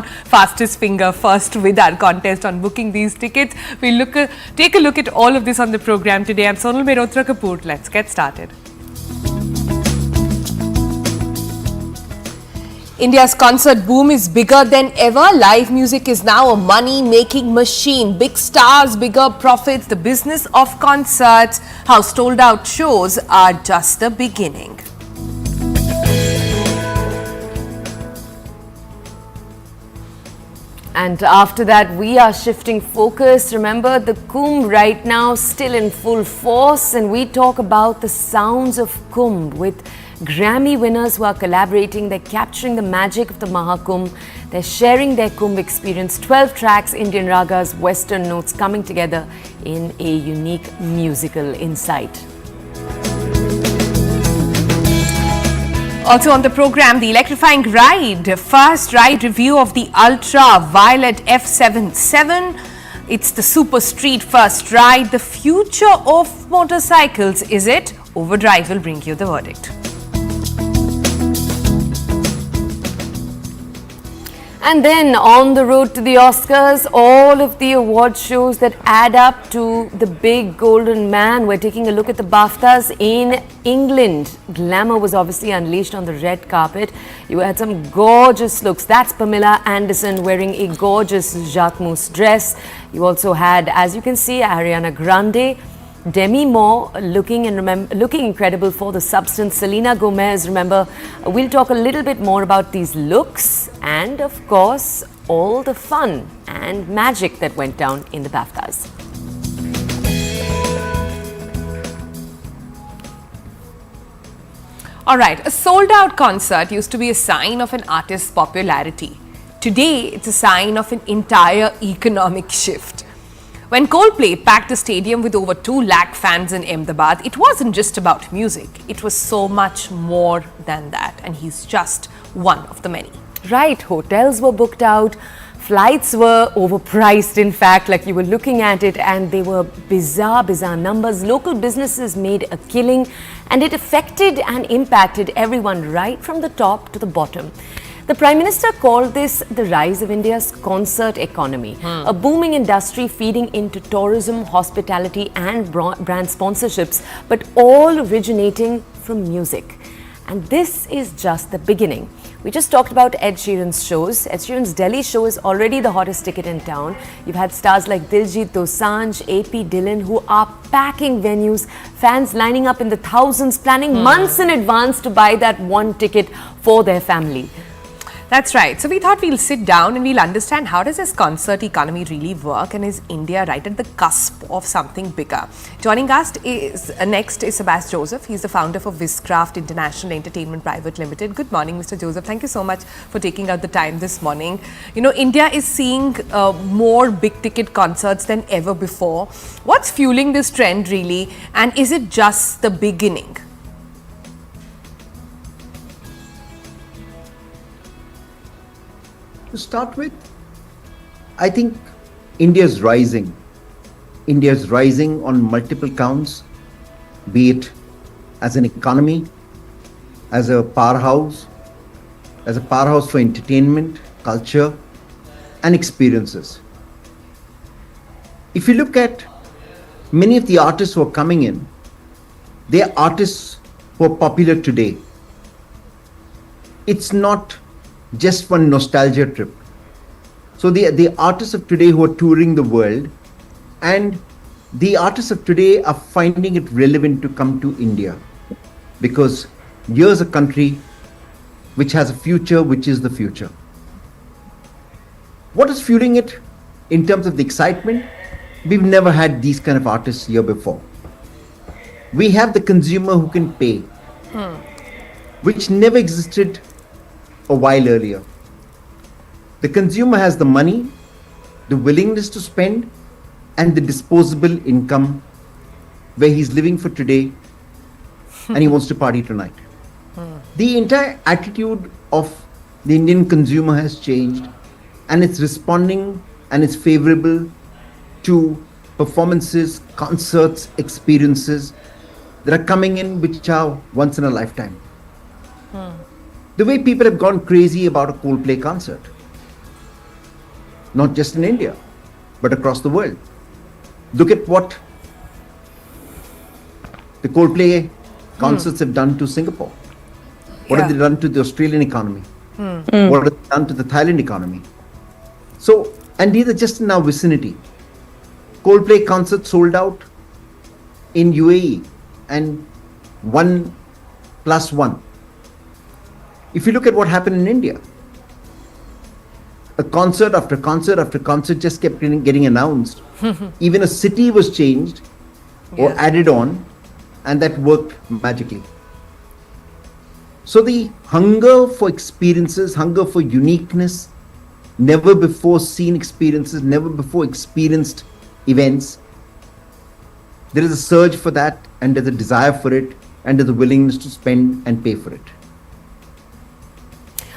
fastest finger first with our contest on booking these tickets. We'll take a look at all of this on the program today. I'm Sonal Mehrotra Kapoor. Let's get started. India's concert boom is bigger than ever. Live music is now a money-making machine. Big stars, bigger profits, the business of concerts, how sold-out shows are just the beginning. And after that, we are shifting focus. Remember, the Kumbh right now still in full force, and we talk about the sounds of Kumbh with Grammy winners who are collaborating. They're capturing the magic of the Maha Kumbh. They're sharing their Kumbh experience. 12 tracks, Indian ragas, Western notes coming together in a unique musical insight. Also on the program, the electrifying ride, first ride review of the Ultra Violet F77. It's the super street first ride. The future of motorcycles, is it? Overdrive will bring you the verdict. And then on the road to the Oscars, all of the award shows that add up to the big golden man. We're taking a look at the BAFTAs in England. Glamour was obviously unleashed on the red carpet. You had some gorgeous looks. That's Pamela Anderson wearing a gorgeous Jacquemus dress. You also had, as you can see, Ariana Grande, Demi Moore looking incredible for the substance. Selena Gomez, remember, we'll talk a little bit more about these looks and, of course, all the fun and magic that went down in the BAFTAs. All right, a sold-out concert used to be a sign of an artist's popularity. Today, it's a sign of an entire economic shift. When Coldplay packed the stadium with over 2 lakh fans in Ahmedabad, it wasn't just about music. It was so much more than that, and he's just one of the many. Right, hotels were booked out, flights were overpriced, in fact, like you were looking at it, and they were bizarre numbers. Local businesses made a killing, and it affected and impacted everyone right from the top to the bottom. The Prime Minister called this the rise of India's concert economy, a booming industry feeding into tourism, hospitality and brand sponsorships, but all originating from music. And this is just the beginning. We just talked about Ed Sheeran's shows. Ed Sheeran's Delhi show is already the hottest ticket in town. You've had stars like Diljit Dosanjh, AP Dhillon who are packing venues, fans lining up in the thousands, planning months in advance to buy that one ticket for their family. That's right. So we thought we'll sit down and we'll understand how does this concert economy really work, and is India right at the cusp of something bigger. Joining us next is Sabas Joseph. He's the founder of Viscraft International Entertainment Private Limited. Good morning, Mr. Joseph. Thank you so much for taking out the time this morning. You know, India is seeing more big ticket concerts than ever before. What's fueling this trend really, and is it just the beginning? To start with, I think India is rising. India is rising on multiple counts, be it as an economy, as a powerhouse for entertainment, culture, and experiences. If you look at many of the artists who are coming in, they are artists who are popular today. It's not just one nostalgia trip. So the artists of today who are touring the world, and the artists of today are finding it relevant to come to India, because here's a country which has a future, which is the future. What is fueling it in terms of the excitement? We've never had these kind of artists here before. We have the consumer who can pay, which never existed a while earlier. The consumer has the money, the willingness to spend, and the disposable income, where he's living for today and he wants to party tonight. The entire attitude of the Indian consumer has changed, and it's responding and it's favorable to performances, concerts, experiences that are coming in which are once in a lifetime. The way people have gone crazy about a Coldplay concert. not just in India, but across the world. Look at what the Coldplay concerts have done to Singapore. What have they done to the Australian economy? What have they done to the Thailand economy? So, and these are just in our vicinity. Coldplay concerts sold out in UAE and 1+1. If you look at what happened in India, a concert after concert after concert just kept getting announced. Even a city was changed or added on, and that worked magically. So the hunger for experiences, hunger for uniqueness, never before seen experiences, never before experienced events, there is a surge for that, and there's a desire for it, and there's a willingness to spend and pay for it.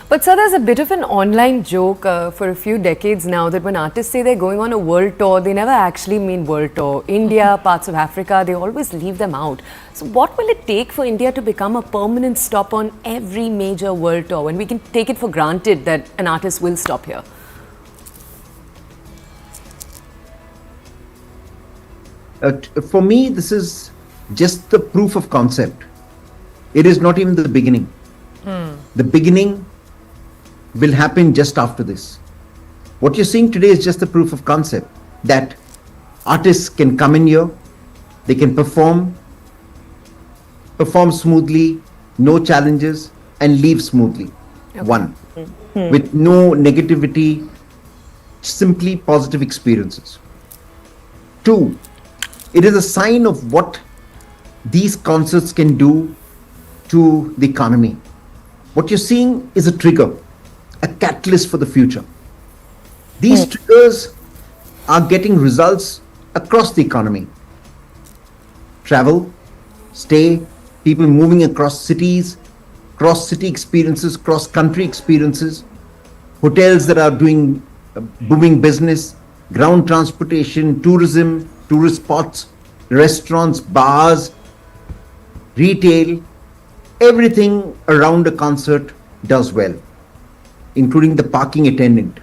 But sir, there's a bit of an online joke for a few decades now that when artists say they're going on a world tour, they never actually mean world tour. India, parts of Africa, they always leave them out. So what will it take for India to become a permanent stop on every major world tour, when we can take it for granted that an artist will stop here? For me, this is just the proof of concept. It is not even the beginning. The beginning will happen just after this. What you're seeing today is just the proof of concept that artists can come in here, they can perform smoothly, no challenges, and leave smoothly. Okay. One, with no negativity, simply positive experiences. Two, it is a sign of what these concerts can do to the economy. What you're seeing is a trigger, a catalyst for the future. These triggers are getting results across the economy. Travel, stay, people moving across cities, cross-city experiences, cross-country experiences, hotels that are doing booming business, ground transportation, tourism, tourist spots, restaurants, bars, retail, everything around a concert does well, including the parking attendant.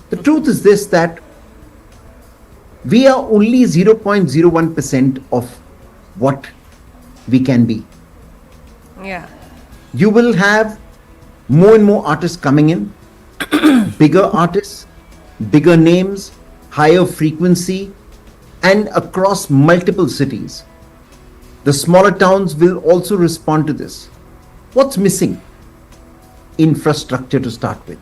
The truth is this, that we are only 0.01% of what we can be. Yeah. You will have more and more artists coming in, bigger artists, bigger names, higher frequency, and across multiple cities. The smaller towns will also respond to this. What's missing? Infrastructure to start with.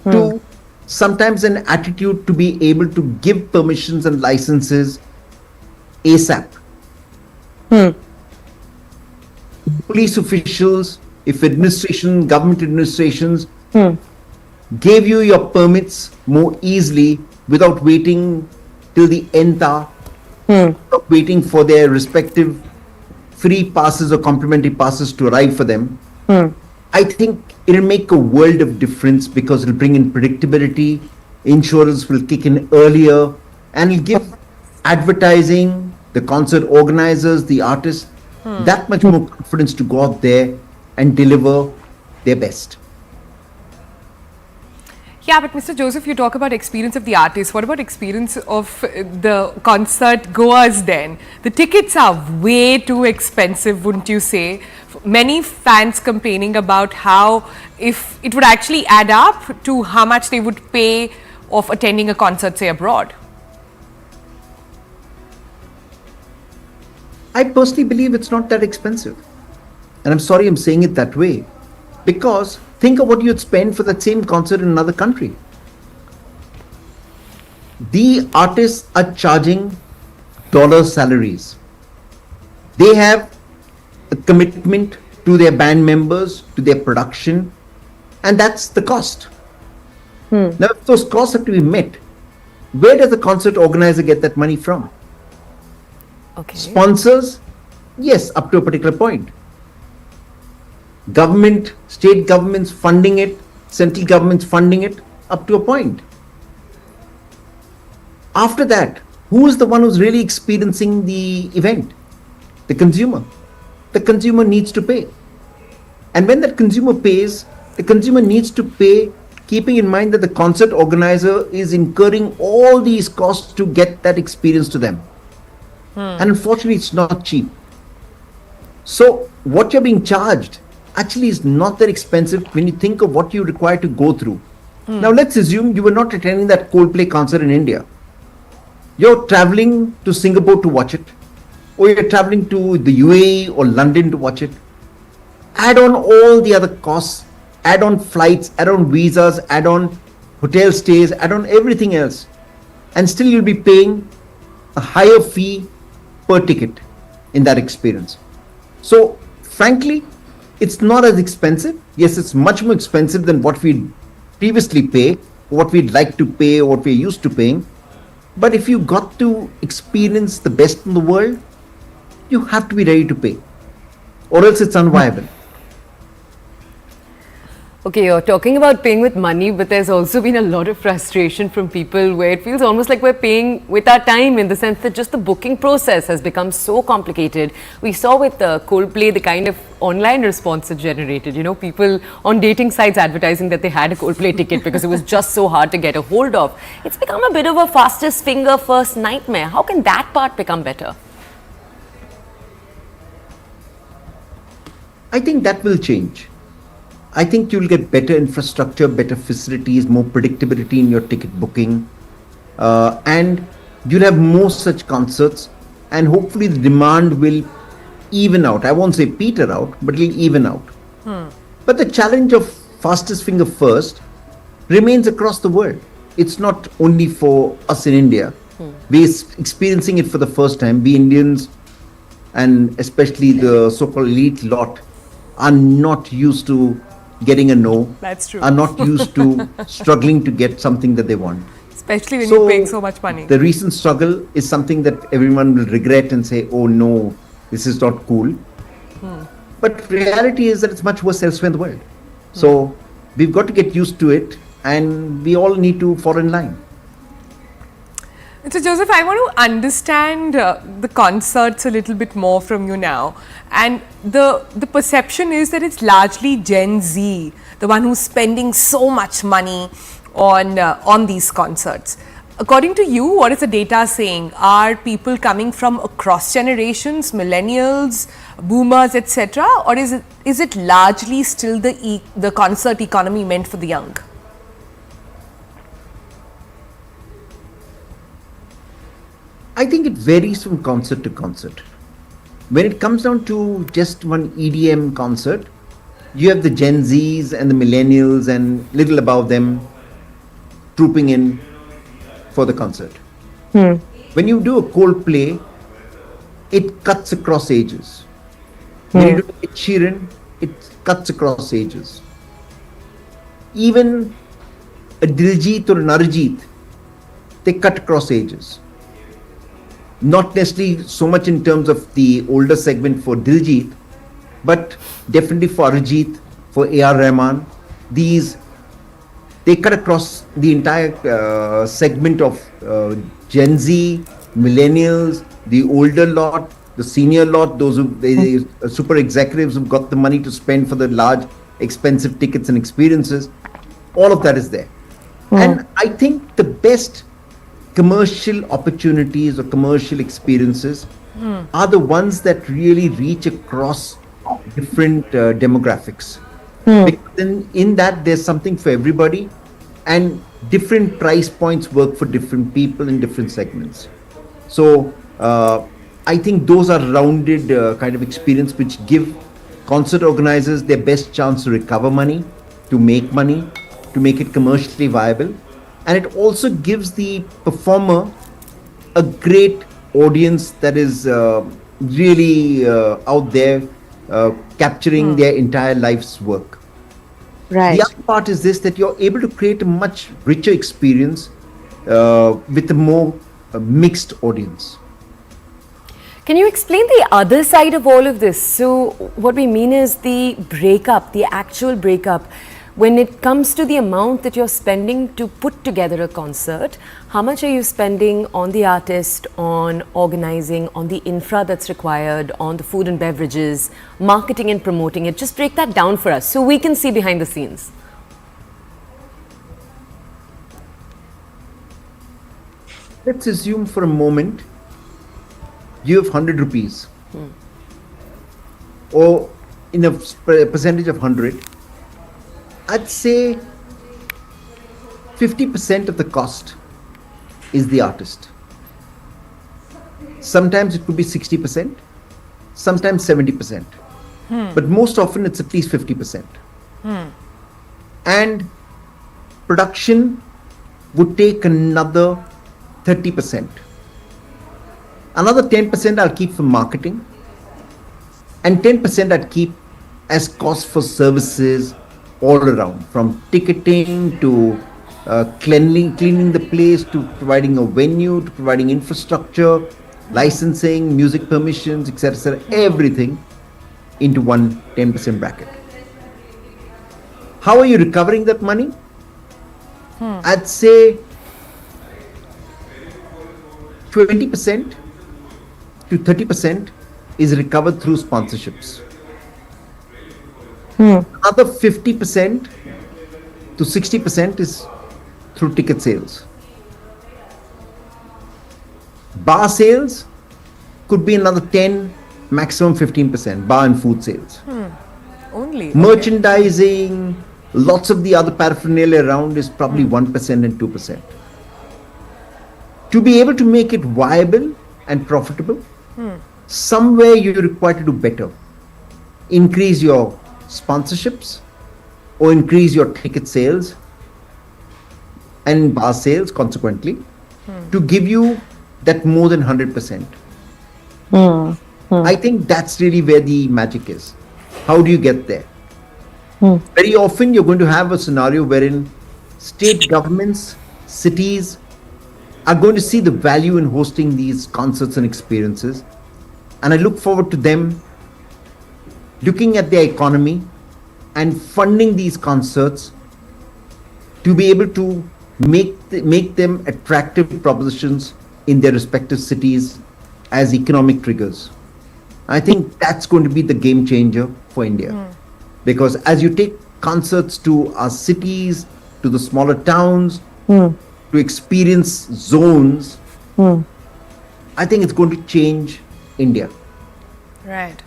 Two, sometimes an attitude to be able to give permissions and licenses ASAP. Police officials, if government administrations gave you your permits more easily without waiting till the nth hour, waiting for their respective free passes or complimentary passes to arrive for them, I think it'll make a world of difference, because it'll bring in predictability, insurance will kick in earlier, and it'll give advertising, the concert organizers, the artists, that much more confidence to go out there and deliver their best. Yeah, but Mr. Joseph, you talk about experience of the artist. What about experience of the concert goers then? The tickets are way too expensive, wouldn't you say? Many fans complaining about how if it would actually add up to how much they would pay of attending a concert, say, abroad. I personally believe it's not that expensive. And I'm sorry I'm saying it that way, because think of what you'd spend for that same concert in another country. The artists are charging dollar salaries. They have a commitment to their band members, to their production, and that's the cost. Now, if those costs have to be met, where does the concert organizer get that money from? Okay. Sponsors, yes, up to a particular point. Government, state governments funding it, central governments funding it, up to a point. After that, who is the one who's really experiencing the event? The consumer. The consumer needs to pay. And when that consumer pays, the consumer needs to pay keeping in mind that the concert organizer is incurring all these costs to get that experience to them. And unfortunately, it's not cheap. So what you're being charged actually is not that expensive when you think of what you require to go through. Now let's assume you were not attending that Coldplay concert in India. You're traveling to Singapore to watch it, or you're traveling to the UAE or London to watch it. Add on all the other costs, add on flights, add on visas, add on hotel stays, add on everything else, and still you'll be paying a higher fee per ticket in that experience. So frankly, it's not as expensive. Yes, it's much more expensive than what we previously pay, what we'd like to pay, or what we're used to paying. But if you got to experience the best in the world, you have to be ready to pay, or else it's unviable. Okay, you're talking about paying with money, but there's also been a lot of frustration from people where it feels almost like we're paying with our time, in the sense that just the booking process has become so complicated. We saw with Coldplay the kind of online response it generated. You know, people on dating sites advertising that they had a Coldplay ticket because it was just so hard to get a hold of. It's become a bit of a fastest finger first nightmare. How can that part become better? I think that will change. I think you'll get better infrastructure, better facilities, more predictability in your ticket booking, and you'll have more such concerts, and hopefully the demand will even out. I won't say peter out, but it'll even out. But the challenge of fastest finger first remains across the world. It's not only for us in India. We're experiencing it for the first time. We Indians, and especially the so-called elite lot, are not used to getting a no. That's true. Are not used to struggling to get something that they want. Especially when you're paying so much money. The recent struggle is something that everyone will regret and say, oh no, this is not cool. But reality is that it's much worse elsewhere in the world. So we've got to get used to it, and we all need to fall in line. So Joseph, I want to understand the concerts a little bit more from you now. And the perception is that it's largely Gen Z, the one who's spending so much money on these concerts. According to you, what is the data saying? Are people coming from across generations, millennials, boomers, etc., or is it largely still the concert economy meant for the young? I think it varies from concert to concert. When it comes down to just one EDM concert, you have the Gen Zs and the millennials and little above them trooping in for the concert. When you do a Coldplay, it cuts across ages. When you do Ed Sheeran, it cuts across ages. Even a Diljit or an Arijit, they cut across ages. Not necessarily so much in terms of the older segment for Diljit, but definitely for Arijit, for A.R. Rahman. They cut across the entire segment of Gen Z, millennials, the older lot, the senior lot, those who the super executives who've got the money to spend for the large, expensive tickets and experiences. All of that is there. And I think the best commercial opportunities or commercial experiences are the ones that really reach across different demographics. Because then in that there's something for everybody, and different price points work for different people in different segments. So I think those are rounded kind of experience which give concert organizers their best chance to recover money, to make it commercially viable. And it also gives the performer a great audience that is really out there capturing their entire life's work. Right. The other part is this, that you're able to create a much richer experience with a more mixed audience. Can you explain the other side of all of this? So what we mean is the breakup, the actual breakup. When it comes to the amount that you're spending to put together a concert, how much are you spending on the artist, on organizing, on the infra that's required, on the food and beverages, marketing and promoting it? Just break that down for us so we can see behind the scenes. let's assume for a moment you have 100 rupees, or in a percentage of 100, I'd say 50% of the cost is the artist. Sometimes it could be 60%, sometimes 70%, but most often it's at least 50%. And production would take another 30%. Another 10% I'll keep for marketing, and 10% I'd keep as cost for services all around, from ticketing to cleaning the place, to providing a venue, to providing infrastructure, licensing, music permissions, etc., everything into one 10% bracket. How are you recovering that money? I'd say 20% to 30% is recovered through sponsorships. Another 50% to 60% is through ticket sales. Bar sales could be another 10, maximum 15%, bar and food sales. Only. Merchandising, lots of the other paraphernalia around is probably 1% and 2%. To be able to make it viable and profitable, somewhere you're required to do better. Increase your sponsorships or increase your ticket sales and bar sales consequently to give you that more than 100%. I think that's really where the magic is. How do you get there? Very often you're going to have a scenario wherein state governments, cities are going to see the value in hosting these concerts and experiences. And I look forward to them looking at their economy and funding these concerts to be able to make them attractive propositions in their respective cities as economic triggers. I think that's going to be the game changer for India. Because as you take concerts to our cities, to the smaller towns, to experience zones, I think it's going to change India. Right.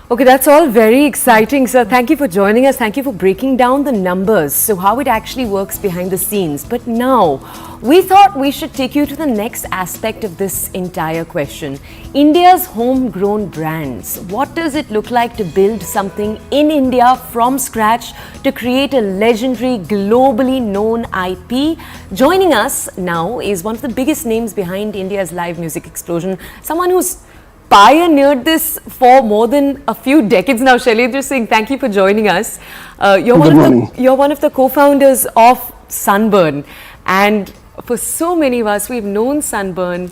Okay, that's all very exciting, sir. Thank you for joining us. Thank you for breaking down the numbers, so how it actually works behind the scenes. But now, we thought we should take you to the next aspect of this entire question. India's homegrown brands. What does it look like to build something in India from scratch to create a legendary, globally known IP? Joining us now is one of the biggest names behind India's live music explosion, someone who's pioneered this for more than a few decades now. Shailendra Singh, thank you for joining us. You're one of the co-founders of Sunburn, and for so many of us, we've known Sunburn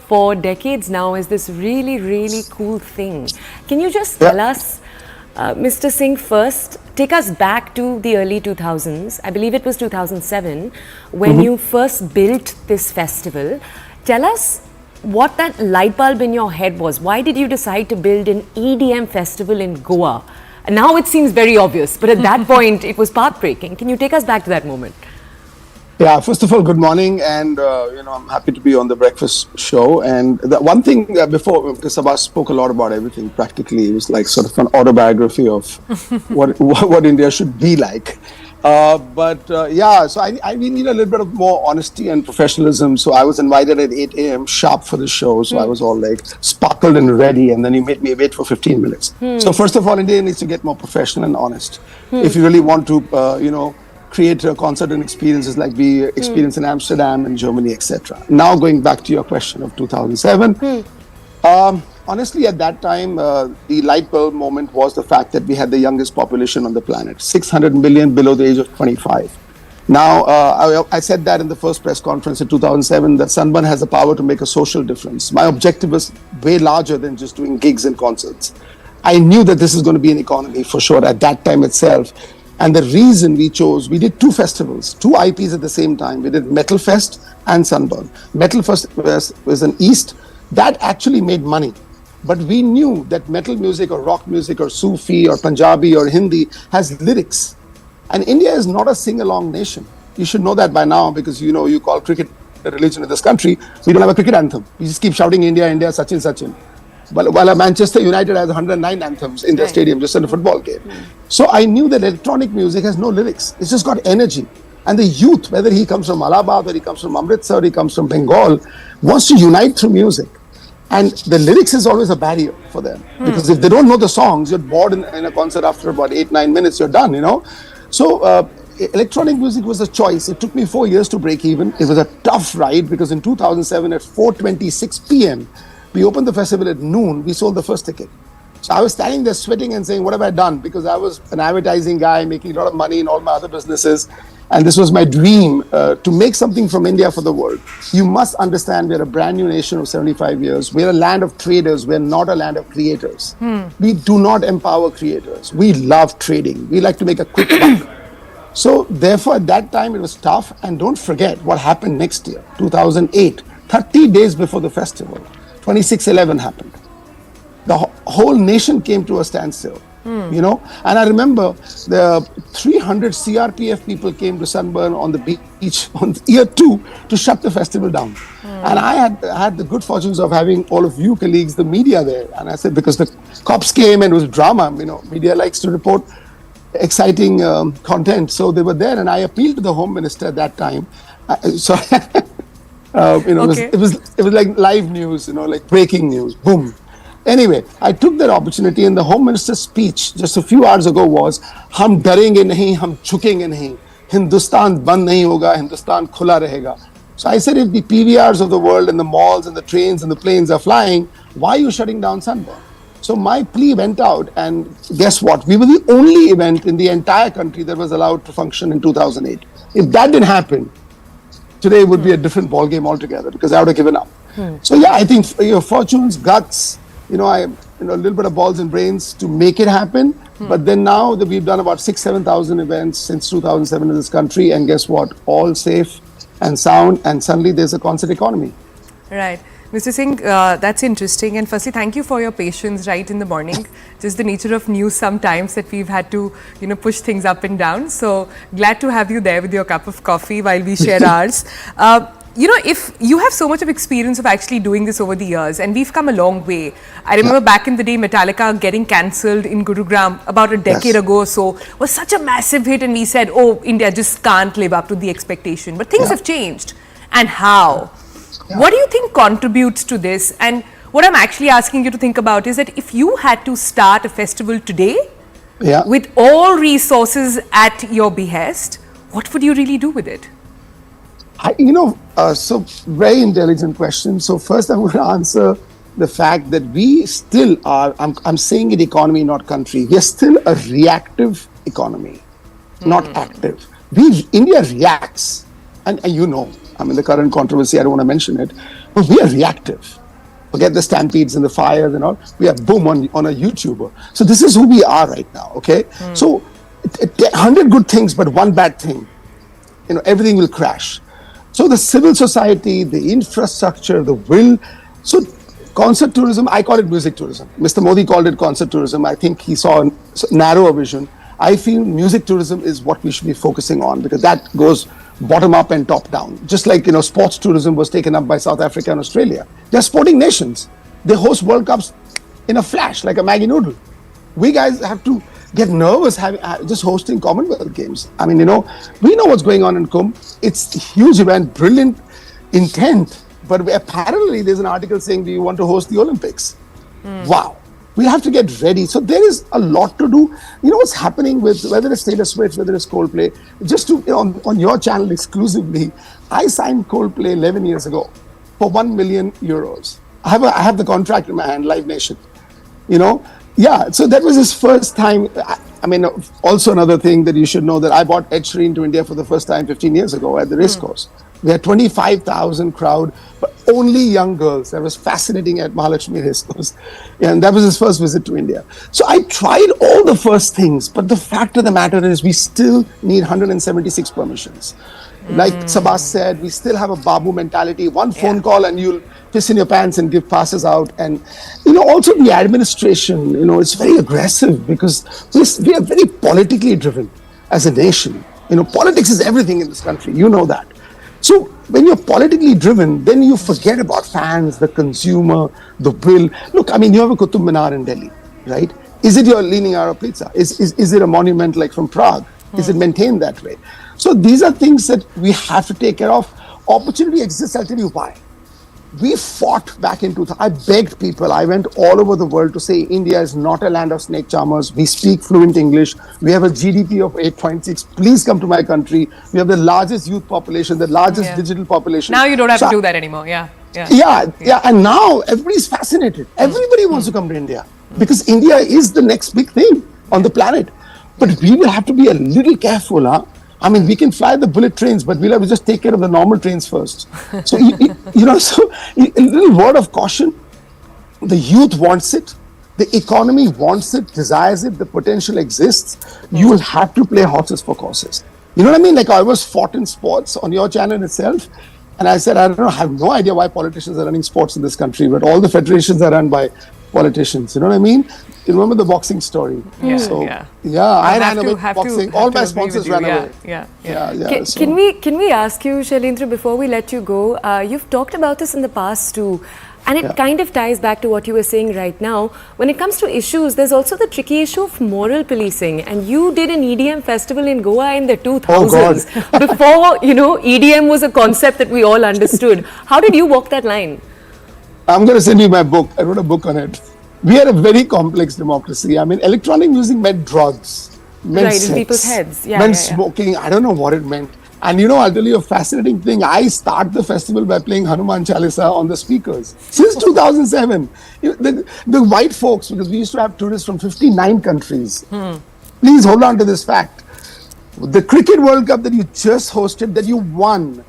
for decades now as this really, really cool thing. Can you just tell us, Mr. Singh, first, take us back to the early 2000s. I believe it was 2007 when you first built this festival. Tell us what that light bulb in your head was. Why did you decide to build an EDM festival in Goa? And now it seems very obvious, but at that point it was path-breaking. Can you take us back to that moment? Yeah, first of all, good morning, and I'm happy to be on the breakfast show. And the one thing before, because Sabah spoke a lot about everything practically, it was like sort of an autobiography of what India should be like. So I need a little bit of more honesty and professionalism. So I was invited at 8 a.m. sharp for the show. So I was all like sparkled and ready, and then you made me wait for 15 minutes. So first of all, India needs to get more professional and honest. If you really want to, create a concert and experiences like we experienced in Amsterdam and Germany, etc. Now going back to your question of 2007, honestly, at that time, the light bulb moment was the fact that we had the youngest population on the planet, 600 million below the age of 25. Now, I said that in the first press conference in 2007, that Sunburn has the power to make a social difference. My objective was way larger than just doing gigs and concerts. I knew that this is going to be an economy for sure at that time itself. And the reason we did two festivals, two IPs at the same time. We did Metal Fest and Sunburn. Metal Fest was in East. That actually made money. But we knew that metal music or rock music or Sufi or Punjabi or Hindi has lyrics. And India is not a sing-along nation. You should know that by now, because you call cricket religion in this country, we don't have a cricket anthem. We just keep shouting India, India, Sachin, Sachin. While Manchester United has 109 anthems in their stadium, just in a football game. So I knew that electronic music has no lyrics. It's just got energy. And the youth, whether he comes from Allahabad, or he comes from Amritsar, or he comes from Bengal, wants to unite through music. And the lyrics is always a barrier for them. Because if they don't know the songs, you're bored in a concert after about 8-9 minutes, you're done, you know. So electronic music was a choice. It took me 4 years to break even. It was a tough ride because in 2007 at 4:26 p.m., we opened the festival at noon, we sold the first ticket. So I was standing there sweating and saying, what have I done? Because I was an advertising guy making a lot of money in all my other businesses. And this was my dream to make something from India for the world. You must understand we're a brand new nation of 75 years. We're a land of traders. We're not a land of creators. We do not empower creators. We love trading. We like to make a quick buck. So therefore, at that time, it was tough. And don't forget what happened next year, 2008, 30 days before the festival. 26/11 happened. The whole nation came to a standstill, you know. And I remember the 300 CRPF people came to Sunburn on the beach on year 2 to shut the festival down. And I had the good fortunes of having all of you colleagues, the media there. And I said, because the cops came and it was drama, you know, media likes to report exciting content. So they were there, and I appealed to the Home Minister at that time. You know, Okay. it was like live news, you know, like breaking news, boom. Anyway, I took that opportunity, and the Home Minister's speech just a few hours ago was, "Hum darenge nahi, hum chukenge nahi. Hindustan band nahi hoga, Hindustan khula rahega." So I said, if the PVRs of the world and the malls and the trains and the planes are flying, why are you shutting down Sunburn? So my plea went out, and guess what? We were the only event in the entire country that was allowed to function in 2008. If that didn't happen, today would be a different ball game altogether, because I would have given up. So yeah, I think your fortunes, guts, you know, a little bit of balls and brains to make it happen. But then now that we've done about 6,000-7,000 events since 2007 in this country, and guess what? All safe and sound, and suddenly there's a concert economy. Right. Mr. Singh, that's interesting. And firstly, thank you for your patience right in the morning. Just the nature of news sometimes that we've had to, you know, push things up and down. So glad to have you there with your cup of coffee while we share ours. You know, if you have so much of experience of actually doing this over the years, and we've come a long way. I remember back in the day, Metallica getting cancelled in Gurugram about a decade ago or so was such a massive hit, and we said, oh, India just can't live up to the expectation. But things have changed. And how? What do you think contributes to this? And what I'm actually asking you to think about is that if you had to start a festival today with all resources at your behest, what would you really do with it? So very intelligent question. So first I'm going to answer the fact that we still are, I'm saying it economy, not country. We are still a reactive economy, not active. India reacts. And you know, I mean, the current controversy, I don't want to mention it, but we are reactive. Forget the stampedes and the fires and all. We are boom on a YouTuber. So this is who we are right now, okay? So 100 good things, but one bad thing, you know, everything will crash. So the civil society, the infrastructure, the will. So concert tourism, I call it music tourism. Mr. Modi called it concert tourism. I think he saw a narrower vision. I feel music tourism is what we should be focusing on, because that goes bottom up and top down. Just like, you know, sports tourism was taken up by South Africa and Australia. They're sporting nations. They host World Cups in a flash, like a Maggie noodle. We guys have to get nervous just hosting Commonwealth Games. I mean, you know, we know what's going on in Kumbh. It's a huge event, brilliant intent. But parallelly, there's an article saying, do you want to host the Olympics? Wow. We have to get ready. So there is a lot to do. You know what's happening with whether it's Taylor Swift, whether it's Coldplay. Just to, on your channel exclusively, I signed Coldplay 11 years ago for 1 million euros. I have the contract in my hand, Live Nation. You know, yeah. So that was his first time. I mean, also another thing that you should know, that I brought Ed Sheeran to India for the first time 15 years ago at the racecourse. We had 25,000 crowd, but only young girls. That was fascinating at Mahalakshmi racecourse. And that was his first visit to India. So I tried all the first things, but the fact of the matter is we still need 176 permissions. Like Sabas said, we still have a Babu mentality. One phone call and you'll piss in your pants and give passes out. And, you know, also the administration, you know, it's very aggressive because we are very politically driven as a nation. You know, politics is everything in this country. You know that. So when you're politically driven, then you forget about fans, the consumer, the bill. Look, I mean, you have a Qutub Minar in Delhi, right? Is it your Leaning Hour Pizza? Is it a monument like from Prague? Is it maintained that way? So these are things that we have to take care of. Opportunity exists, I'll tell you why. We fought back in 2000. I begged people. I went all over the world to say India is not a land of snake charmers. We speak fluent English. We have a GDP of 8.6. Please come to my country. We have the largest youth population, the largest digital population. Now you don't have to do that anymore. Yeah. Yeah. And now everybody's fascinated. Everybody wants to come to India because India is the next big thing on the planet. But we will have to be a little careful, huh? I mean, we can fly the bullet trains, but we'll have to just take care of the normal trains first. So, so a little word of caution. The youth wants it. The economy wants it, desires it. The potential exists. You will have to play horses for courses. You know what I mean? Like I was fought in sports on your channel itself. And I said, I don't know, I have no idea why politicians are running sports in this country, but all the federations are run by politicians. You know what I mean? You remember the boxing story? I ran away boxing. All my sponsors ran away. Can we ask you, Shailendra, before we let you go? You've talked about this in the past too. And it kind of ties back to what you were saying right now. When it comes to issues, there's also the tricky issue of moral policing. And you did an EDM festival in Goa in the 2000s. Before, EDM was a concept that we all understood. How did you walk that line? I'm going to send you my book. I wrote a book on it. We had a very complex democracy. I mean, electronic music meant drugs, meant sex, in people's heads. Meant smoking. I don't know what it meant. And I'll tell you a fascinating thing. I start the festival by playing Hanuman Chalisa on the speakers. Since 2007. The white folks, because we used to have tourists from 59 countries. Please hold on to this fact. The Cricket World Cup that you just hosted, that you won,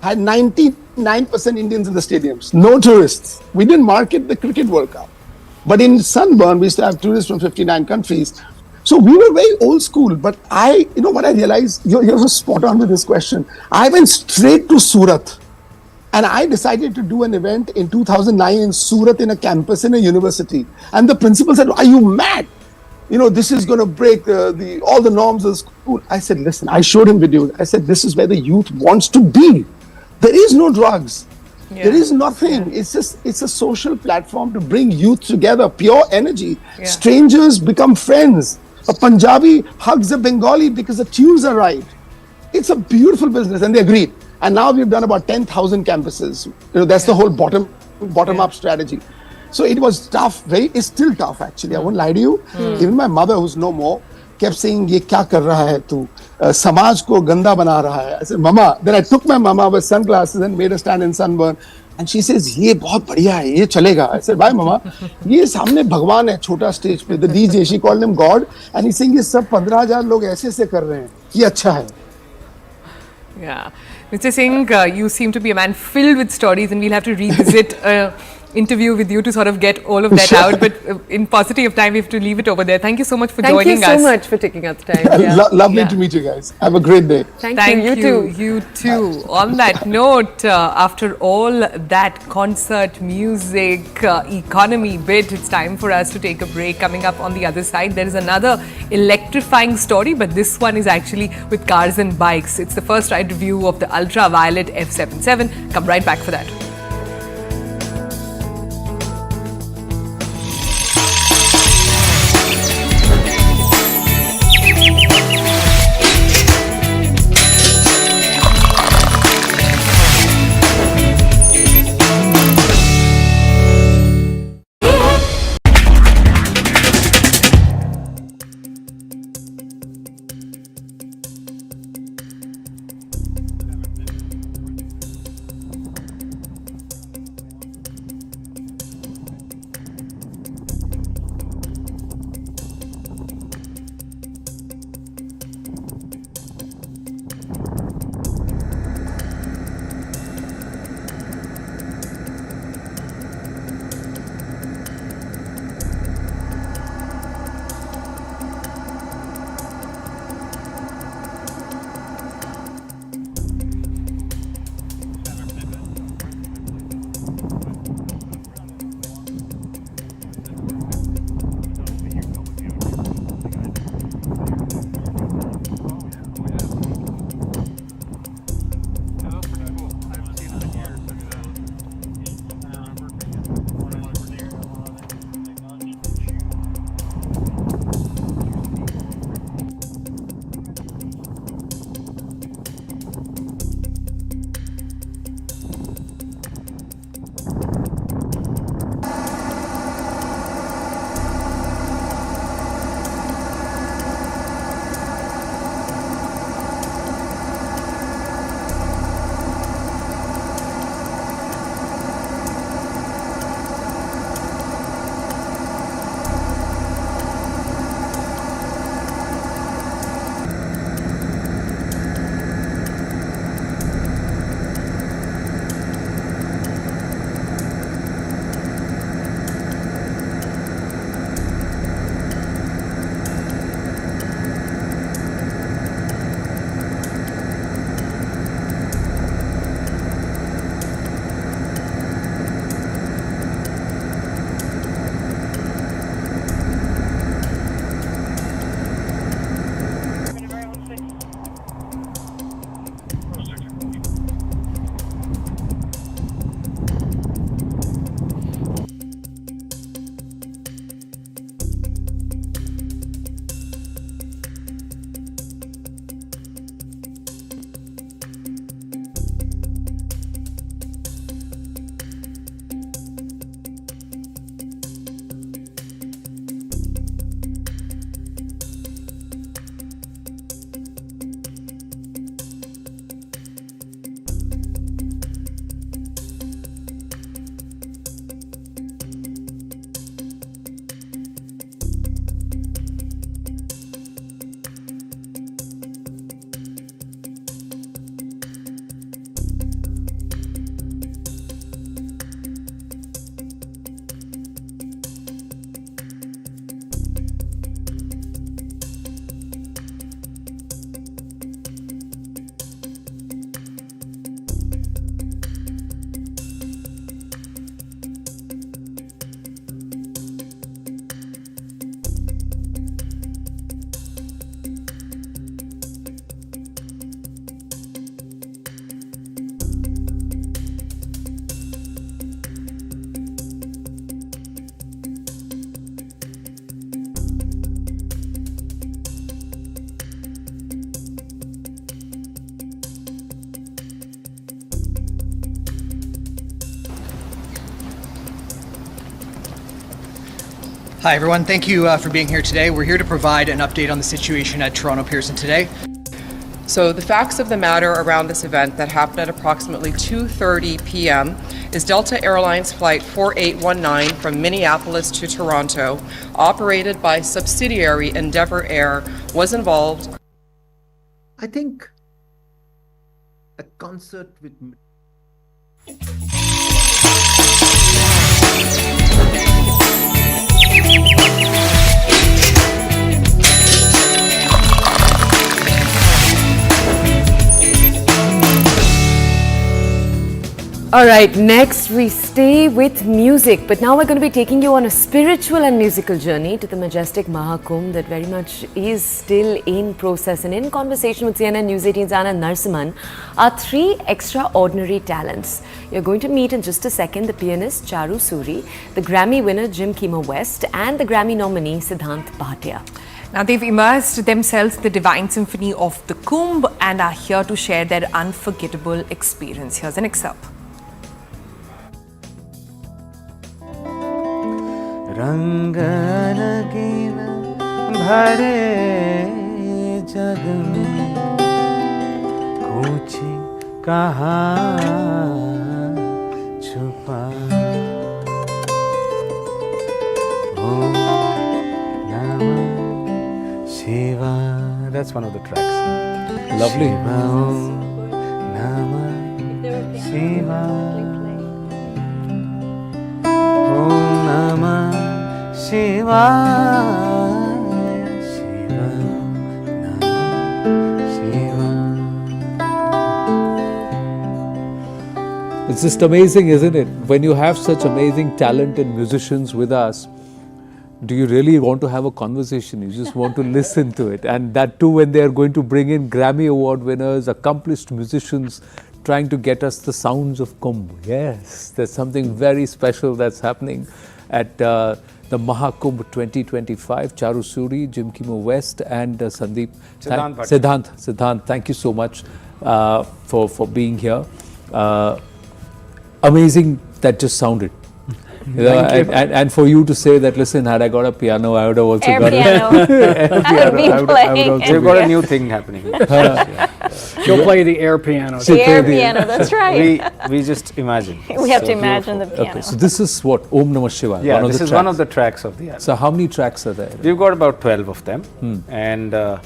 had 99% Indians in the stadiums. No tourists. We didn't market the Cricket World Cup. But in Sunburn, we used to have tourists from 59 countries. So we were very old school. But what I realized, you're so spot on with this question. I went straight to Surat. And I decided to do an event in 2009 in Surat in a campus in a university. And the principal said, are you mad? This is going to break all the norms of the school. I said, listen, I showed him videos. I said, this is where the youth wants to be. There is no drugs. There is nothing. It's a social platform to bring youth together, pure energy. Strangers become friends. A Punjabi hugs a Bengali because the tunes are right. It's a beautiful business, and they agreed. And now we've done about 10,000 campuses. That's the whole bottom-up strategy. So it was tough. It's still tough, actually. I won't lie to you. Even my mother, who's no more, kept saying, "Ye kya kar raha hai tu? Samaj ko ganda bana raha hai." I said, "Mama." Then I took my mama with sunglasses and made her stand in Sunburn. And she says, "Ye bahut badhiya hai, ye chalega." I said, "Why, mama?" "Ye samne Bhagwan hai, chota stage pe, the DJ." She called him God, and he's saying, "Ye sab 15,000 log aise kar rahe hain. Ye acha hai." Yeah. Mr. Singh, you seem to be a man filled with stories, and we'll have to revisit interview with you to sort of get all of that out. But in paucity of time, we have to leave it over there. Thank you so much for joining us. Thank you so much for taking out the time. Lovely to meet you guys. Have a great day. Thank you. You too. You too. On that note, after all that concert, music, economy bit, it's time for us to take a break. Coming up on the other side, there is another electrifying story, but this one is actually with cars and bikes. It's the first ride review of the ultraviolet F77. Come right back for that. Hi everyone, thank you for being here today. We're here to provide an update on the situation at Toronto Pearson today. So the facts of the matter around this event that happened at approximately 2:30 p.m. is Delta Airlines Flight 4819 from Minneapolis to Toronto, operated by subsidiary Endeavour Air, was involved. I think a concert with All right, next we stay with music, but now we're going to be taking you on a spiritual and musical journey to the majestic Maha Kumbh that very much is still in process. And in conversation with CNN News 18's Anna Narsimhan are three extraordinary talents. You're going to meet in just a second the pianist Charu Suri, the Grammy winner Jim Kimo West, and the Grammy nominee Siddhant Bhatia. Now, they've immersed themselves in the divine symphony of the Kumbh and are here to share their unforgettable experience. Here's an excerpt. रंग रंगीन भरे जग में कुछ कहाँ छुपा ओम नमः शिवाय. That's one of the tracks. Lovely. Om Namah Shivaya. Om Namah Shivaya, Shiva, Namah Shivaya. It's just amazing, isn't it? When you have such amazing talented musicians with us, do you really want to have a conversation? You just want to listen to it. And that too when they are going to bring in Grammy Award winners, accomplished musicians, trying to get us the sounds of Kumbh. Yes, there's something very special that's happening at the Maha Kumbh 2025. Charu Suri, Jim Kimo West, and Siddhant, thank you so much for being here. Amazing that just sounded. And for you to say that, listen, had I got a piano, I would have also got piano. We've got a new thing happening. She'll play the air piano. The air piano, that's right. We just imagine. We have to imagine the piano. Okay, so this is what? Om Namah Shivaya. Yeah, this is one of the tracks of the album. So how many tracks are there? We've got about 12 of them, and a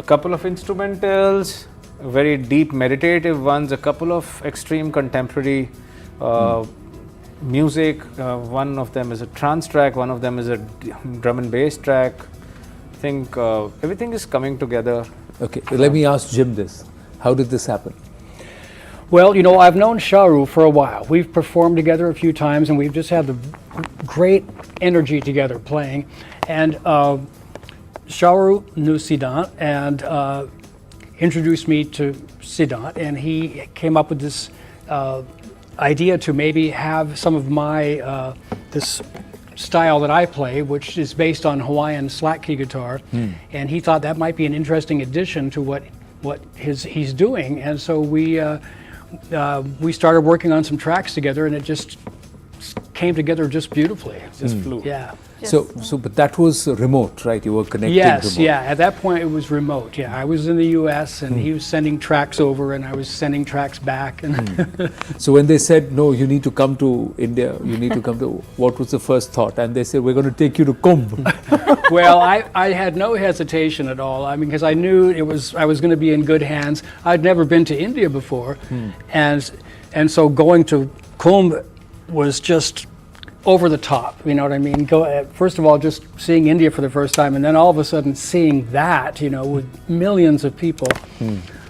couple of instrumentals, very deep meditative ones, a couple of extreme contemporary music. One of them is a trance track, one of them is a drum and bass track. I think everything is coming together. Okay, let me ask Jim this. How did this happen? Well, you know, I've known Charu for a while. We've performed together a few times, and we've just had the great energy together playing. And Charu knew Siddhant and introduced me to Siddhant, and he came up with this idea to maybe have some of my this style that I play, which is based on Hawaiian slack key guitar, and he thought that might be an interesting addition to what he's doing, and so we started working on some tracks together, and it just came together just beautifully. It just flew. Yeah. But that was remote, right? You were connecting Yes, remote. yeah. At that point, it was remote. Yeah, I was in the U.S. and he was sending tracks over, and I was sending tracks back. And So when they said, no, you need to come to India, you need to come to, what was the first thought? And they said, we're going to take you to Kumbh. Well, I had no hesitation at all. I mean, because I knew I was going to be in good hands. I'd never been to India before, and so going to Kumbh was just over the top, you know what I mean? First of all, just seeing India for the first time, and then all of a sudden seeing that, you know, with millions of people,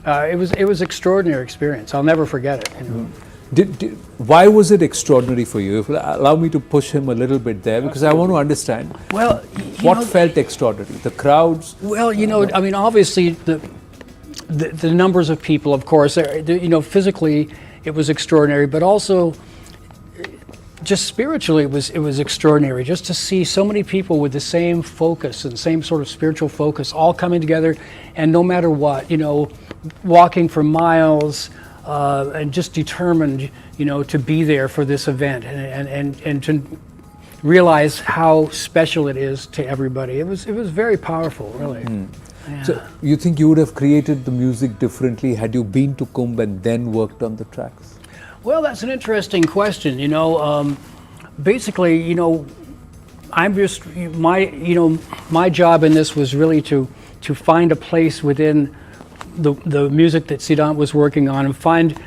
it was extraordinary experience. I'll never forget it. You know? Why was it extraordinary for you? Allow me to push him a little bit there, because I want to understand. Well, what felt extraordinary? The crowds? Well, you know, I mean, obviously the numbers of people, of course, you know, physically it was extraordinary, but also just spiritually it was extraordinary just to see so many people with the same focus and same sort of spiritual focus all coming together, and no matter what, you know, walking for miles and just determined, you know, to be there for this event and realize how special it is to everybody. It was very powerful, really. Yeah. So you think you would have created the music differently had you been to Kumbh and then worked on the tracks? Well, that's an interesting question. Basically, I'm just my job in this was really to find a place within the music that Siddhant was working on and find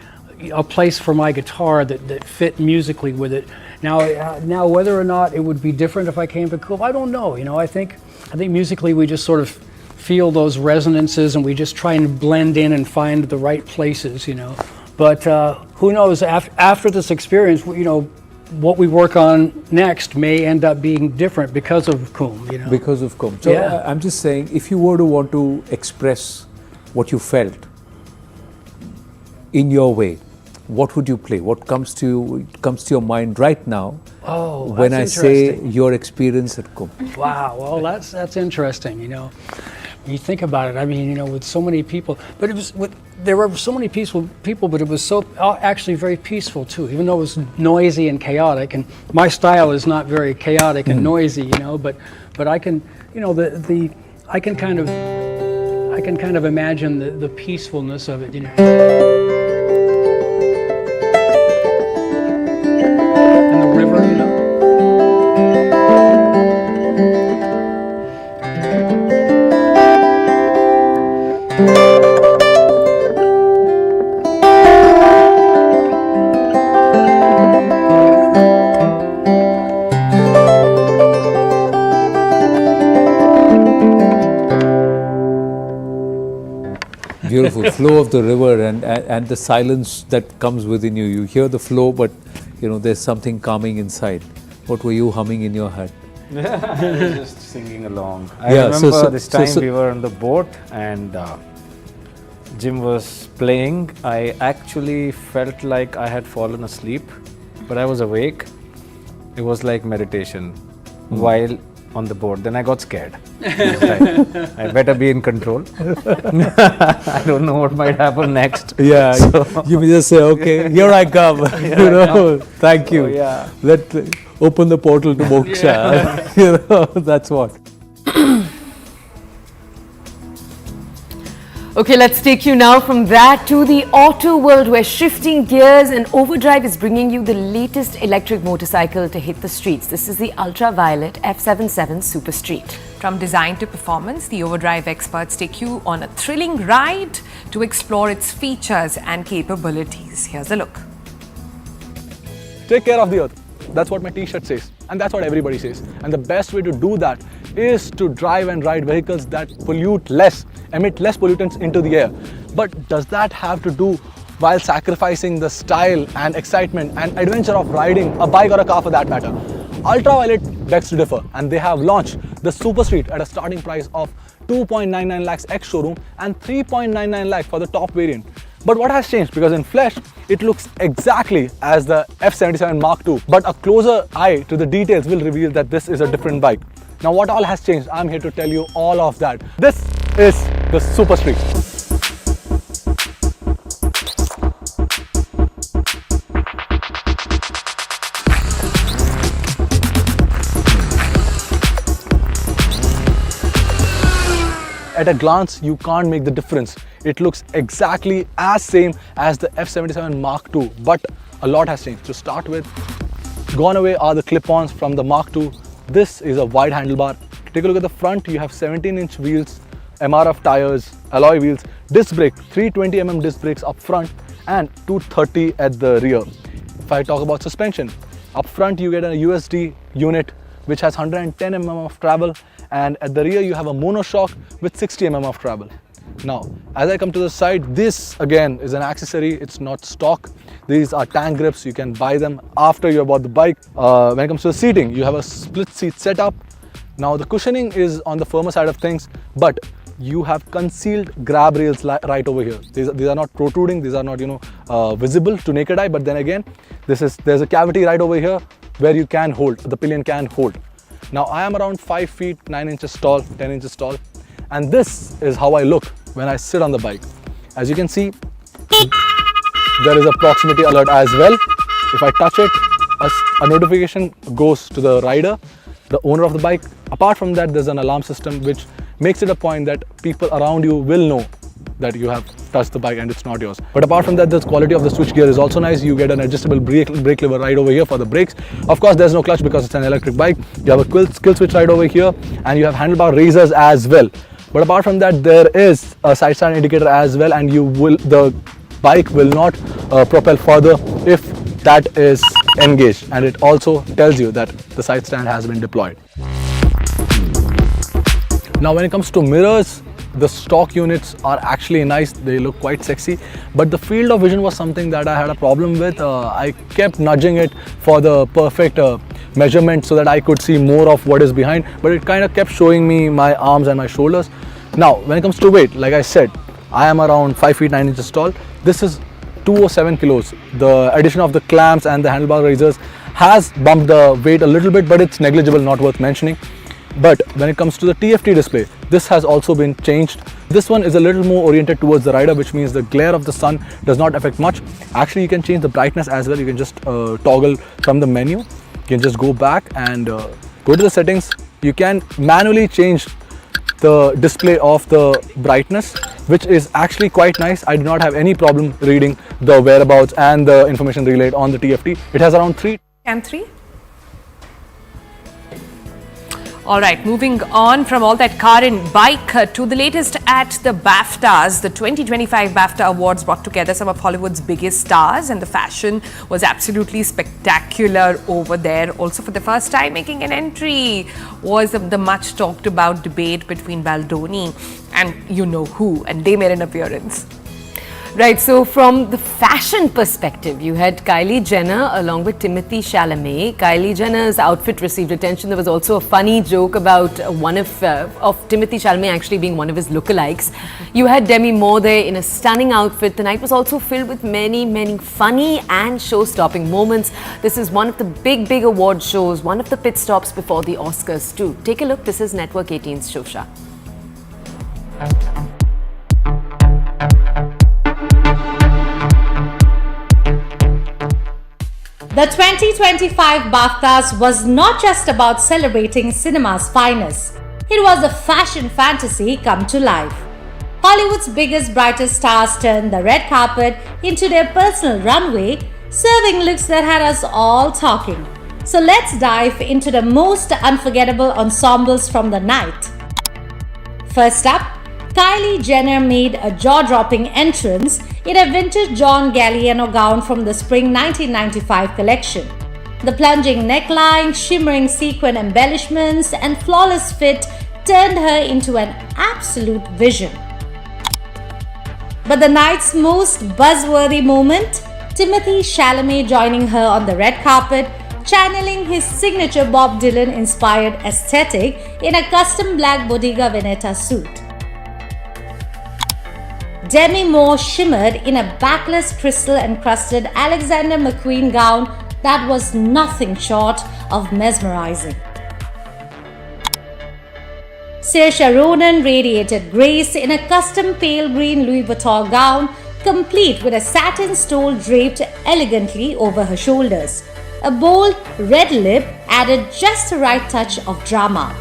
a place for my guitar that fit musically with it. Now whether or not it would be different if I came to Kumbh, I don't know. I think musically we just sort of feel those resonances and we just try and blend in and find the right places. But who knows? After this experience, what we work on next may end up being different because of Kumbh. Because of Kumbh. So Yeah. I'm just saying, if you were to want to express what you felt in your way, what would you play? What comes to your mind right now when I that's say interesting. your experience at Kumbh? Wow, well, that's interesting. You think about it. With so many people, but there were so many people, but it was so actually very peaceful too. Even though it was noisy and chaotic, and my style is not very chaotic and noisy, but I can, I can kind of imagine the peacefulness of it, And the river, Beautiful flow of the river and the silence that comes within you. You hear the flow, but there's something calming inside. What were you humming in your head? I was just singing along. I Yeah, remember this time we were on the boat and Jim was playing. I actually felt like I had fallen asleep, but I was awake. It was like meditation while on the boat. Then I got scared. I was like, I better be in control. I don't know what might happen next. Yeah, you may just say, okay, here I come. Thank you. yeah. Let open the portal to moksha. That's what. Okay, let's take you now from that to the auto world, where shifting gears and overdrive is bringing you the latest electric motorcycle to hit the streets. This is the ultraviolet F77 Super Street. From design to performance, the Overdrive experts take you on a thrilling ride to explore its features and capabilities. Here's a look. Take care of the earth. That's what my t-shirt says, and that's what everybody says. And the best way to do that is to drive and ride vehicles that pollute less, emit less pollutants into the air. But does that have to do while sacrificing the style and excitement and adventure of riding a bike or a car for that matter? Ultraviolet begs to differ, and they have launched the Super Street at a starting price of 2.99 lakhs ex-showroom and 3.99 lakh for the top variant. But what has changed? Because in flesh, it looks exactly as the F77 Mark II, but a closer eye to the details will reveal that this is a different bike. Now what all has changed? I'm here to tell you all of that. This is the Super Street. At a glance, you can't make the difference. It looks exactly as same as the F77 Mark II, but a lot has changed. To start with, gone away are the clip-ons from the Mark II. This is a wide handlebar. Take a look at the front. You have 17-inch wheels, MRF tires, alloy wheels, disc brake, 320mm disc brakes up front and 230 at the rear. If I talk about suspension, up front you get a USD unit which has 110mm of travel, and at the rear you have a monoshock with 60mm of travel. Now, as I come to the side, this again is an accessory, it's not stock. These are tank grips, you can buy them after you bought the bike. When it comes to the seating, you have a split seat setup. Now the cushioning is on the firmer side of things, but you have concealed grab rails right over here. These are not protruding, these are not visible to naked eye, but then again, there's a cavity right over here where you can hold, the pillion can hold. Now I am around 5 feet 9 inches tall, 10 inches tall, and this is how I look when I sit on the bike. As you can see, there is a proximity alert as well. If I touch it, a notification goes to the rider, the owner of the bike. Apart from that, there's an alarm system which makes it a point that people around you will know that you have touched the bike and it's not yours. But apart from that, the quality of the switch gear is also nice. You get an adjustable brake lever right over here for the brakes. Of course, there's no clutch because it's an electric bike. You have a skill switch right over here, and you have handlebar raisers as well. But apart from that, there is a side stand indicator as well, and the bike will not propel further if that is engaged, and it also tells you that the side stand has been deployed. Now when it comes to mirrors, the stock units are actually nice. They look quite sexy, but the field of vision was something that I had a problem with. I kept nudging it for the perfect measurement so that I could see more of what is behind, but it kind of kept showing me my arms and my shoulders. Now when it comes to weight, like I said, I am around 5 feet 9 inches tall. This is 207 kilos. The addition of the clamps and the handlebar raisers has bumped the weight a little bit, but it's negligible, not worth mentioning. But when it comes to the TFT display, this has also been changed. This one is a little more oriented towards the rider, which means the glare of the sun does not affect much. Actually, you can change the brightness as well. You can just toggle from the menu. You can just go back and go to the settings. You can manually change the display of the brightness, which is actually quite nice. I do not have any problem reading the whereabouts and the information relayed on the TFT. It has around 3. Cam 3. All right, moving on from all that car and bike to the latest at the BAFTAs. The 2025 BAFTA Awards brought together some of Hollywood's biggest stars, and the fashion was absolutely spectacular over there. Also, for the first time making an entry was the much talked about debate between Baldoni and you know who, and they made an appearance. Right, so from the fashion perspective, you had Kylie Jenner along with Timothée Chalamet. Kylie Jenner's outfit received attention. There was also a funny joke about one of Timothée Chalamet actually being one of his lookalikes. You had Demi Moore there in a stunning outfit. The night was also filled with many, many funny and show-stopping moments. This is one of the big award shows, one of the pit stops before the Oscars too. Take a look. This is Network 18's Shosha. The 2025 BAFTAs was not just about celebrating cinema's finest. It was a fashion fantasy come to life. Hollywood's biggest, brightest stars turned the red carpet into their personal runway, serving looks that had us all talking. So let's dive into the most unforgettable ensembles from the night. First up, Kylie Jenner made a jaw-dropping entrance in a vintage John Galliano gown from the spring 1995 collection. The plunging neckline, shimmering sequin embellishments, and flawless fit turned her into an absolute vision. But the night's most buzzworthy moment, Timothée Chalamet joining her on the red carpet, channeling his signature Bob Dylan-inspired aesthetic in a custom black Bottega Veneta suit. Demi Moore shimmered in a backless crystal-encrusted Alexander McQueen gown that was nothing short of mesmerizing. Saoirse Ronan radiated grace in a custom pale green Louis Vuitton gown, complete with a satin stole draped elegantly over her shoulders. A bold red lip added just the right touch of drama.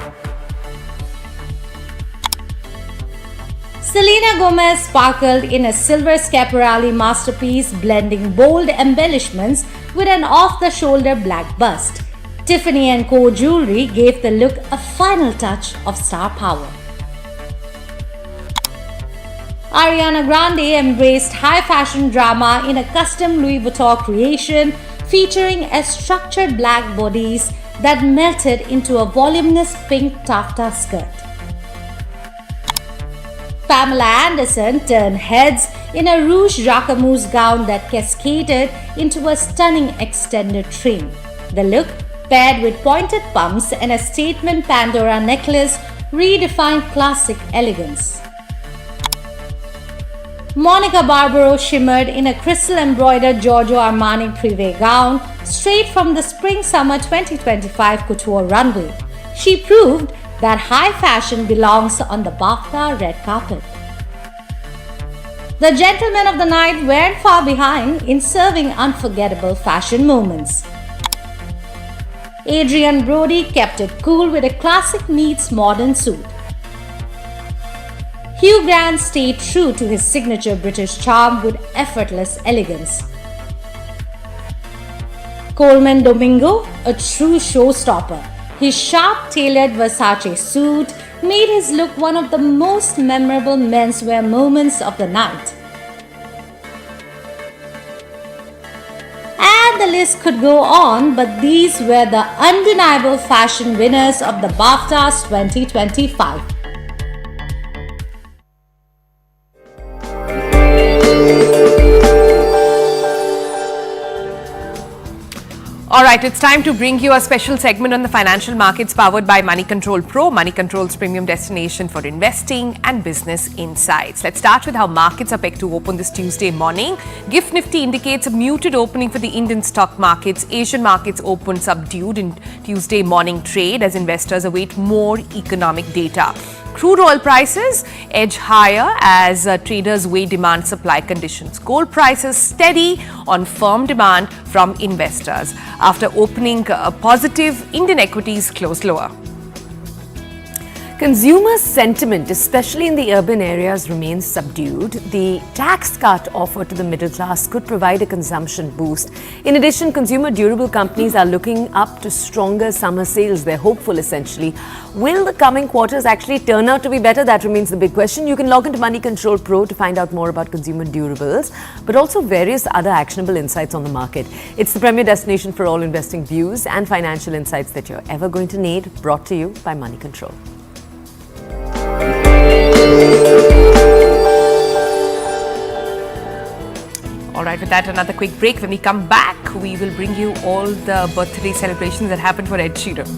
Selena Gomez sparkled in a silver Schiaparelli masterpiece, blending bold embellishments with an off-the-shoulder black bust. Tiffany & Co. jewelry gave the look a final touch of star power. Ariana Grande embraced high-fashion drama in a custom Louis Vuitton creation, featuring a structured black bodice that melted into a voluminous pink taffeta skirt. Pamela Anderson turned heads in a Rouge Jacquemus gown that cascaded into a stunning extended train. The look, paired with pointed pumps and a statement Pandora necklace, redefined classic elegance. Monica Barbaro shimmered in a crystal-embroidered Giorgio Armani privé gown straight from the Spring-Summer 2025 couture runway. She proved that high fashion belongs on the BAFTA red carpet. The gentlemen of the night weren't far behind in serving unforgettable fashion moments. Adrian Brody kept it cool with a classic meets modern suit. Hugh Grant stayed true to his signature British charm with effortless elegance. Coleman Domingo, a true showstopper. His sharp-tailored Versace suit made his look one of the most memorable menswear moments of the night. And the list could go on, but these were the undeniable fashion winners of the BAFTAs 2025. All right, it's time to bring you a special segment on the financial markets powered by Money Control Pro, Money Control's premium destination for investing and business insights. Let's start with how markets are pegged to open this Tuesday morning. GIFT Nifty indicates a muted opening for the Indian stock markets. Asian markets opened subdued in Tuesday morning trade as investors await more economic data. Crude oil prices edge higher as traders weigh demand-supply conditions. Gold prices steady on firm demand from investors. After opening positive, Indian equities closed lower. Consumer sentiment, especially in the urban areas, remains subdued. The tax cut offered to the middle class could provide a consumption boost. In addition, consumer durable companies are looking up to stronger summer sales. They're hopeful, essentially. Will the coming quarters actually turn out to be better? That remains the big question. You can log into Money Control Pro to find out more about consumer durables, but also various other actionable insights on the market. It's the premier destination for all investing views and financial insights that you're ever going to need, brought to you by Money Control. All right, with that, another quick break. When we come back, we will bring you all the birthday celebrations that happened for Ed Sheeran.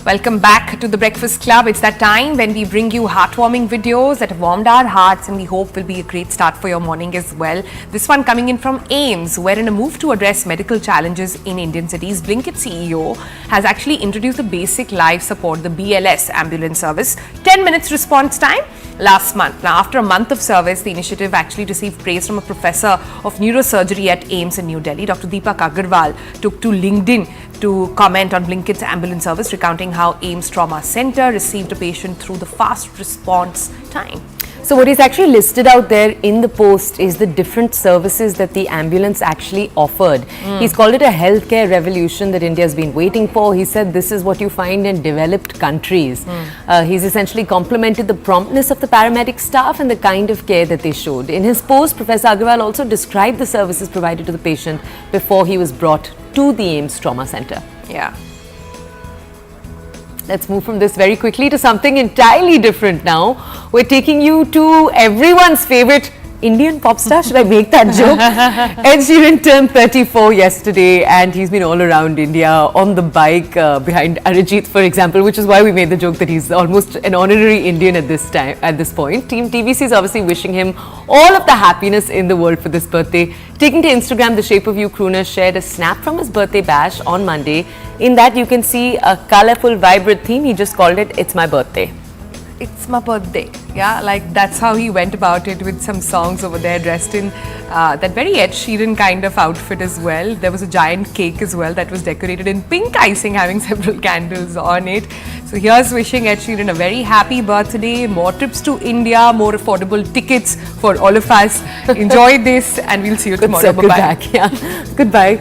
Welcome back to the Breakfast Club. It's that time when we bring you heartwarming videos that have warmed our hearts and we hope will be a great start for your morning as well. This one coming in from AIMS, where in a move to address medical challenges in Indian cities, Blinkit CEO has actually introduced the basic life support, the BLS ambulance service, 10 minutes response time last month. Now, after a month of service, the initiative actually received praise from a professor of neurosurgery at AIMS in New Delhi. Dr. Deepak Agarwal took to LinkedIn to comment on Blinkit's ambulance service, recounting how AIMS Trauma Center received a patient through the fast response time. So what he's actually listed out there in the post is the different services that the ambulance actually offered. He's called it a healthcare revolution that India has been waiting for. He said this is what you find in developed countries. He's essentially complimented the promptness of the paramedic staff and the kind of care that they showed. In his post, Professor Agarwal also described the services provided to the patient before he was brought to the AIMS Trauma Center. Yeah. Let's move from this very quickly to something entirely different now. We're taking you to everyone's favorite Indian pop star. Should I make that joke? Ed Sheeran turned 34 yesterday and he's been all around India on the bike behind Arijit, for example, which is why we made the joke that he's almost an honorary Indian at this point. Team TVC is obviously wishing him all of the happiness in the world for this birthday. Taking to Instagram, the Shape of You crooner shared a snap from his birthday bash on Monday. In that, you can see a colorful, vibrant theme. He just called it "It's My Birthday." It's my birthday. Yeah, like that's how he went about it, with some songs over there, dressed in that very Ed Sheeran kind of outfit as well. There was a giant cake as well that was decorated in pink icing, having several candles on it. So here's wishing Ed Sheeran a very happy birthday, more trips to India, more affordable tickets for all of us. Enjoy this and we'll see you tomorrow. Bye-bye. Back. Yeah. Goodbye.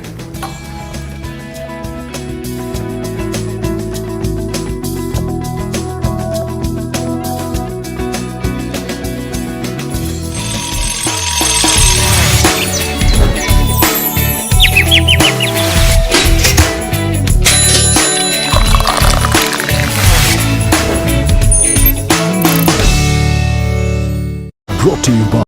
Brought to you by